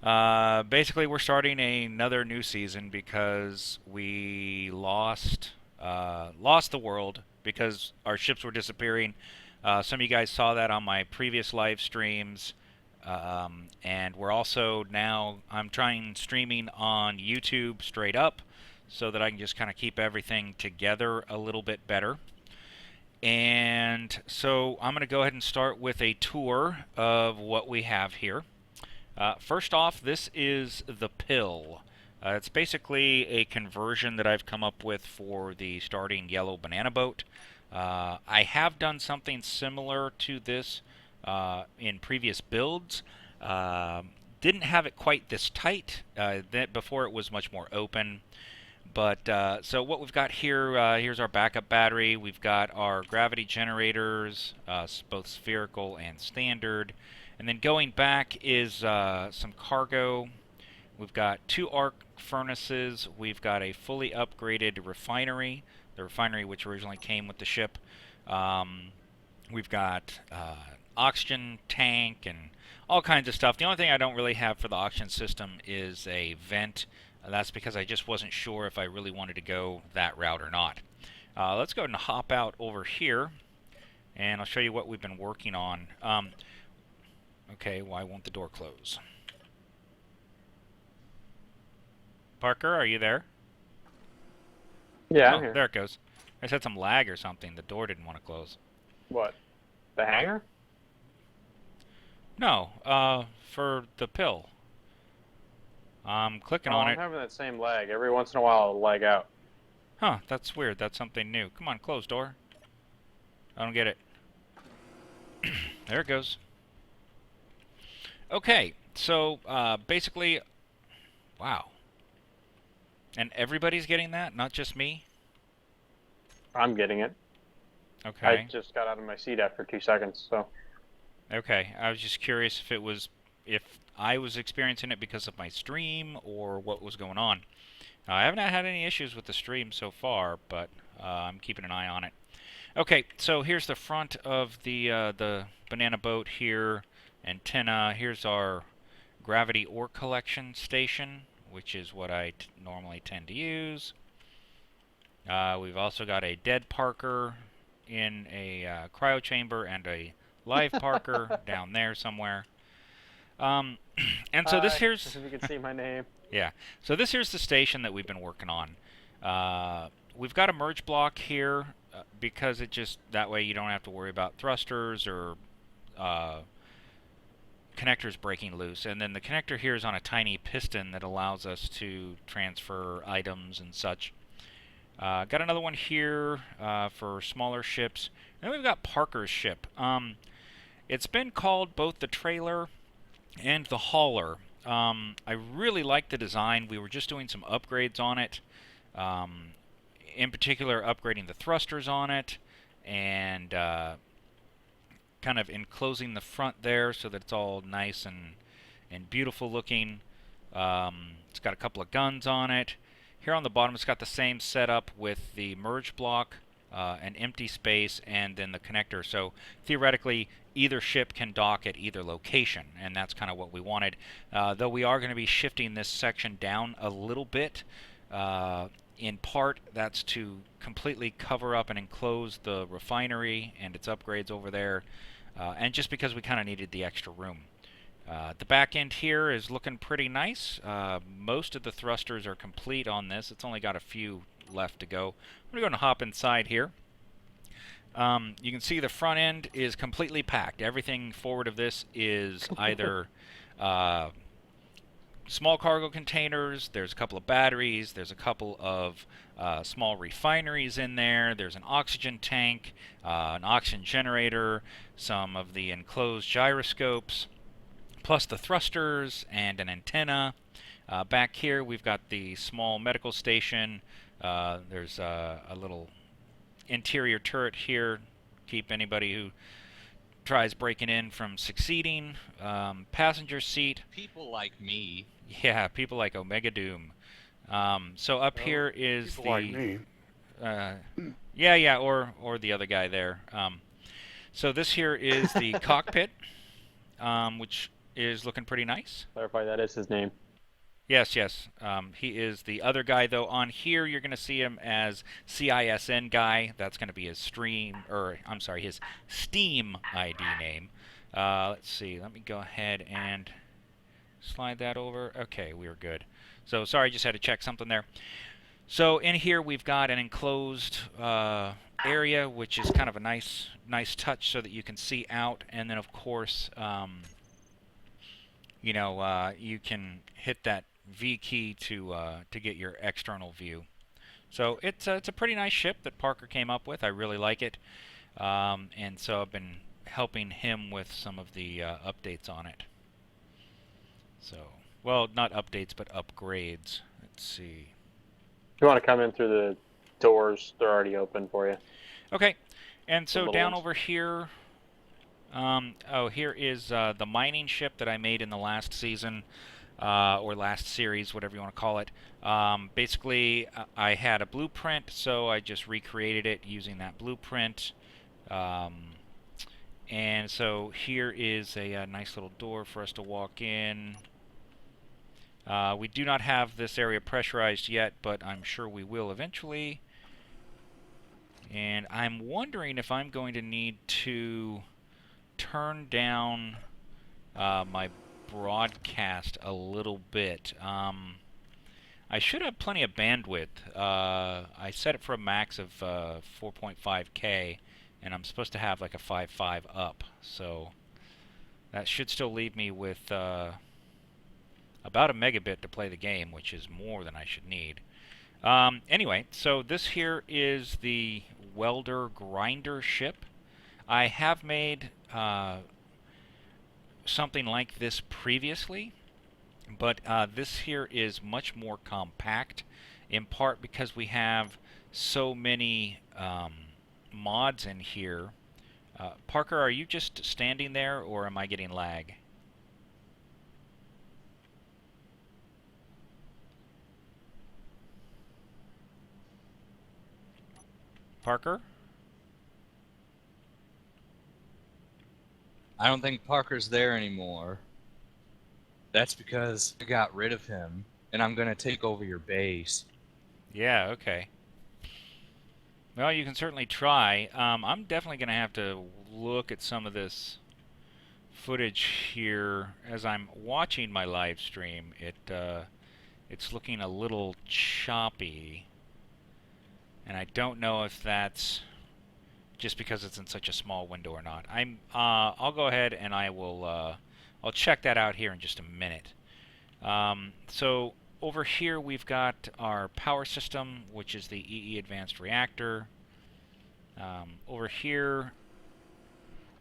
and basically we're starting another new season because we lost the world because our ships were disappearing. Some of you guys saw that on my previous live streams. And we're also now, I'm trying streaming on YouTube straight up so that I can just kind of keep everything together a little bit better. And so I'm going to go ahead and start with a tour of what we have here. First off, this is the pill. It's basically a conversion that I've come up with for the starting yellow banana boat. I have done something similar to this in previous builds. Didn't have it quite this tight. Before it was much more open. But so what we've got here, here's our backup battery. We've got our gravity generators, both spherical and standard. And then going back is some cargo. We've got 2 arc furnaces. We've got a fully upgraded refinery, the refinery which originally came with the ship. We've got oxygen tank and all kinds of stuff. The only thing I don't really have for the oxygen system is a vent. That's because I just wasn't sure if I really wanted to go that route or not. Let's go ahead and hop out over here, and I'll show you what we've been working on. Okay, why won't the door close? Parker, are you there? Yeah, Oh, I'm here. there it goes. I said some lag or something. The door didn't want to close. What? The hangar? No, for the pill. I'm clicking on I'm it. having that same lag. Every once in a while, it'll lag out. Huh, that's weird. That's something new. Come on, close door. I don't get it. There it goes. Okay, so basically, wow. And everybody's getting that, not just me? I'm getting it. Okay. I just got out of my seat after 2 seconds, so. Okay, I was just curious if I was experiencing it because of my stream or what was going on. I haven't had any issues with the stream so far, but I'm keeping an eye on it. Okay, so here's the front of the banana boat here, antenna. Here's our gravity ore collection station, which is what I normally tend to use. We've also got a dead Parker in a cryo chamber and a live Parker down there somewhere. And so this here's... If you can see my name. Yeah, so this here's the station that we've been working on. We've got a merge block here because it just, that way you don't have to worry about thrusters or connectors breaking loose. And then the connector here is on a tiny piston that allows us to transfer items and such. Got another one here for smaller ships. And then we've got Parker's ship. It's been called both the trailer and the hauler. I really like the design. We were just doing some upgrades on it. In particular, upgrading the thrusters on it and kind of enclosing the front there so that it's all nice and beautiful looking. It's got a couple of guns on it. Here on the bottom, it's got the same setup with the merge block, an empty space, and then the connector. So theoretically, either ship can dock at either location, and that's kind of what we wanted. Though we are going to be shifting this section down a little bit. In part, that's to completely cover up and enclose the refinery and its upgrades over there, and just because we kind of needed the extra room. The back end here is looking pretty nice. Most of the thrusters are complete on this. It's only got a few left to go. I'm going to hop inside here. You can see the front end is completely packed. Everything forward of this is either small cargo containers, there's a couple of batteries, there's a couple of small refineries in there, there's an oxygen tank, an oxygen generator, some of the enclosed gyroscopes, plus the thrusters and an antenna. Back here we've got the small medical station. There's a little interior turret here, keep anybody who tries breaking in from succeeding. Passenger seat. People like me. Yeah, people like Omega Doom. So up here is People like me. yeah, or the other guy there. So this here is the cockpit, which is looking pretty nice. Clarify that is his name. Yes, yes. He is the other guy, though. On here, you're going to see him as CISN guy. That's going to be his his Steam ID name. Let's see. Let me go ahead and slide that over. Okay, we are good. So sorry, just had to check something there. So in here, we've got an enclosed area, which is kind of a nice touch, so that you can see out, and then of course, you can hit that V key to get your external view. So it's a pretty nice ship that Parker came up with. I really like it, and so I've been helping him with some of the updates on it. So, well, not updates, but upgrades. Let's see. If you want to come in through the doors, they're already open for you. Okay, and so down ones. over here. Here is the mining ship that I made in the last season, or last series, whatever you want to call it. Basically, I had a blueprint, so I just recreated it using that blueprint. And so here is a nice little door for us to walk in. We do not have this area pressurized yet, but I'm sure we will eventually. And I'm wondering if I'm going to need to turn down my broadcast a little bit. I should have plenty of bandwidth. I set it for a max of 4.5K, and I'm supposed to have like a 5.5 up, so that should still leave me with about a megabit to play the game, which is more than I should need. Anyway, so this here is the welder grinder ship. I have made something like this previously, but this here is much more compact, in part because we have so many mods in here. Parker, are you just standing there, or am I getting lag? Parker? I don't think Parker's there anymore. That's because I got rid of him, and I'm going to take over your base. Yeah, okay. Well, you can certainly try. I'm definitely going to have to look at some of this footage here as I'm watching my live stream. It's looking a little choppy, and I don't know if that's just because it's in such a small window or not. I'll go ahead and I'll check that out here in just a minute. So over here we've got our power system, which is the EE Advanced Reactor. Over here,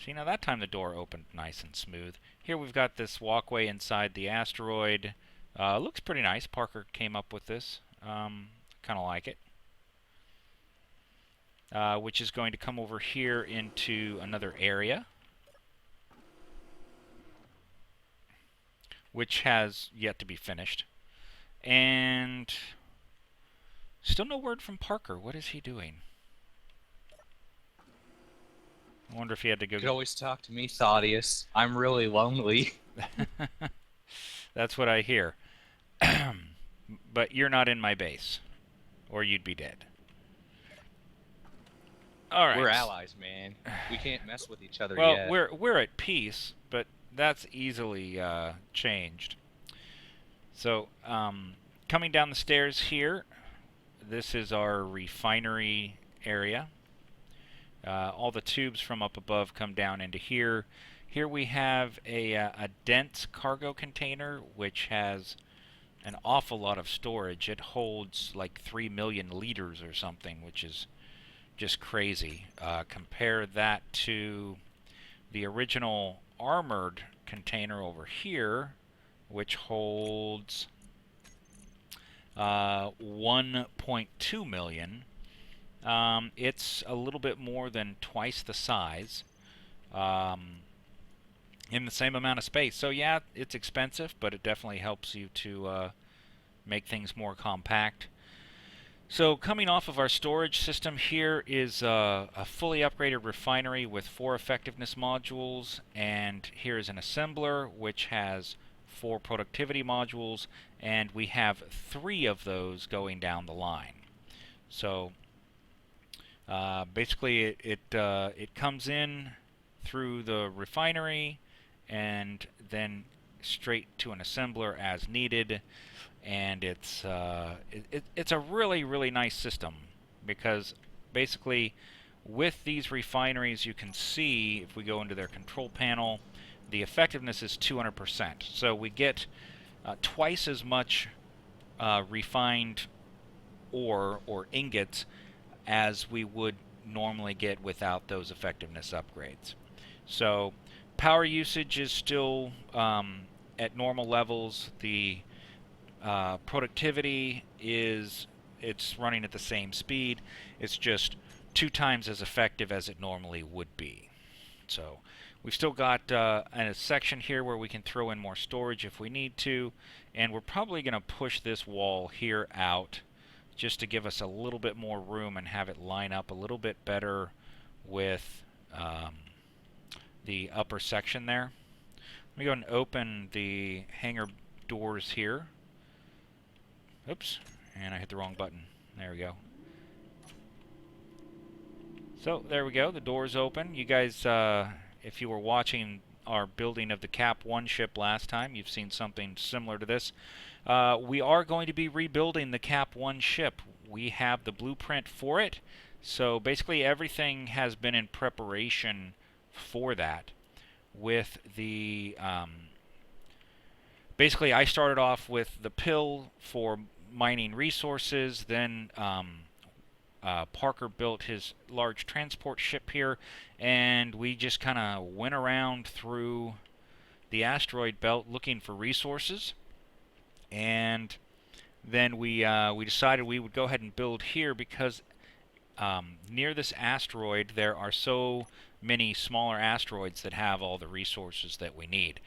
see, now that time the door opened nice and smooth. Here we've got this walkway inside the asteroid. Looks pretty nice. Parker came up with this. Kind of like it. Which is going to come over here into another area, which has yet to be finished. And still no word from Parker. What is he doing? I wonder if he had to go. You could always talk to me, Thoddius. I'm really lonely. That's what I hear. But you're not in my base, or you'd be dead. All right. We're allies, man. We can't mess with each other well, yet. we're at peace, but that's easily changed. So, coming down the stairs here, this is our refinery area. All the tubes from up above come down into here. Here we have a dense cargo container, which has an awful lot of storage. It holds like 3 million liters or something, which is just crazy. Compare that to the original armored container over here, which holds 1.2 million. It's a little bit more than twice the size in the same amount of space. So yeah, it's expensive, but it definitely helps you to make things more compact. So coming off of our storage system here is a fully upgraded refinery with 4 effectiveness modules, and here is an assembler which has 4 productivity modules, and we have 3 of those going down the line. So basically it comes in through the refinery and then straight to an assembler as needed, and it's a really nice system, because basically with these refineries you can see, if we go into their control panel, the effectiveness is 200%, so we get twice as much refined ore or ingots as we would normally get without those effectiveness upgrades. So power usage is still at normal levels. The productivity it's running at the same speed. It's just 2 times as effective as it normally would be. So we've still got a section here where we can throw in more storage if we need to, and we're probably going to push this wall here out just to give us a little bit more room and have it line up a little bit better with the upper section there. Let me go ahead and open the hangar doors here. Oops, and I hit the wrong button. There we go. So there we go, the door's open. You guys, if you were watching our building of the Cap 1 ship last time, you've seen something similar to this. We are going to be rebuilding the Cap 1 ship. We have the blueprint for it, so basically everything has been in preparation for that. With the basically I started off with the pill for mining resources, then Parker built his large transport ship here, and we just kind of went around through the asteroid belt looking for resources, and then we decided we would go ahead and build here because near this asteroid there are so many smaller asteroids that have all the resources that we need.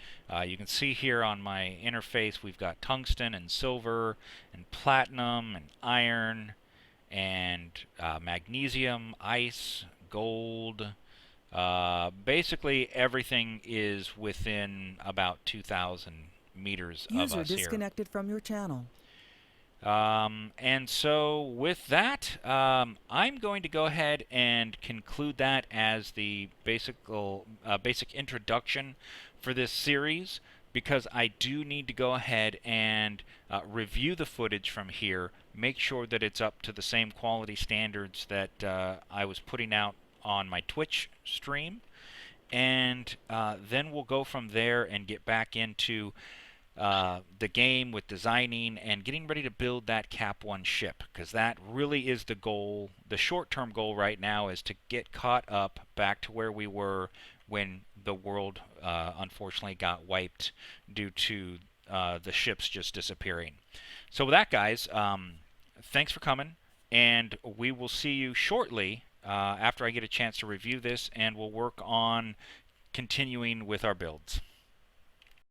You can see here on my interface we've got tungsten and silver and platinum and iron and magnesium, ice, gold. Basically everything is within about 2,000 meters of us here. User disconnected from your channel. And so with that, I'm going to go ahead and conclude that as the basic introduction for this series, because I do need to go ahead and review the footage from here, make sure that it's up to the same quality standards that I was putting out on my Twitch stream, and then we'll go from there and get back into the game with designing and getting ready to build that Cap 1 ship, because that really is the goal. The short-term goal right now is to get caught up back to where we were when the world unfortunately got wiped due to the ships just disappearing. So with that, guys, thanks for coming, and we will see you shortly after I get a chance to review this, and we'll work on continuing with our builds.